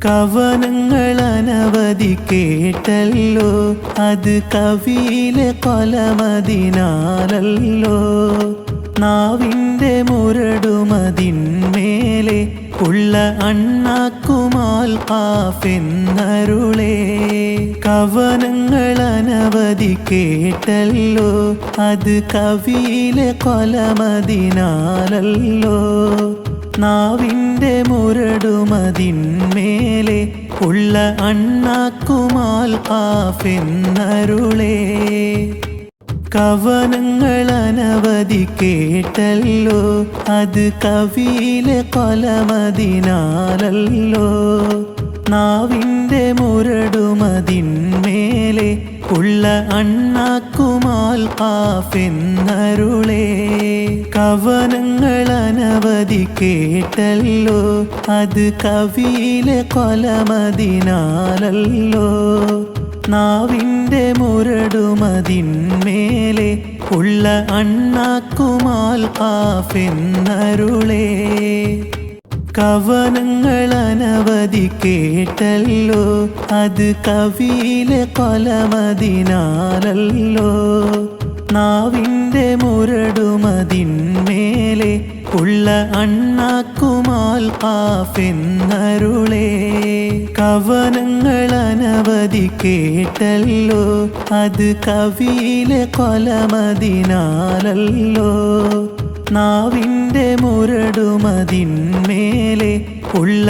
കവനങ്ങൾ അനവധി കേട്ടല്ലോ, അത് കവിയിലെ കൊലമതിനാലല്ലോ. നാവിൻ്റെ മുരടുമതിന്മേലെ ഉള്ള അണ്ണാക്കുമാൽ കാഫെന്നരുളേ. കവനങ്ങൾ അനവധി കേട്ടല്ലോ, അത് കവിയിലെ കൊലമതിനാലല്ലോ. നാവിൻ്റെ മുരടുമതിന്മേലെ ഉള്ള അണ്ണാക്കുമാൽ കാഫെന്നരുളേ. കവനങ്ങൾ അനവധി കേട്ടല്ലോ, അത് കവിയിലെ കൊലമതിനാലല്ലോ. നാവിൻ്റെ മുരടുമതിന്മേലെ ഉള്ള അണ്ണാക്കുമാൽ കാഫെന്നരുളേ. കവനങ്ങൾ അനവധി കേട്ടല്ലോ, അത് കവിയിലെ കൊലമതിനാലല്ലോ. നാവിൻ്റെ മുരടുമതിന്മേലെ ഉള്ള അണ്ണാക്കുമാൽ കാഫെന്നരുളേ. കവനങ്ങൾ അനവധി കേട്ടല്ലോ, അത് കവിയിലെ കൊലമതിനാലല്ലോ. നാവിൻ്റെ മുരടുമതിന്മേലെ ഉള്ള അണ്ണാക്കുമാൽ കാഫെന്നരുളേ. കവനങ്ങൾ അനവധി കേട്ടല്ലോ, അത് കവിയിലെ കൊലമതിനാലല്ലോ. നാവിൻ്റെ മുരടുമതിന്മേലെ ഉള്ള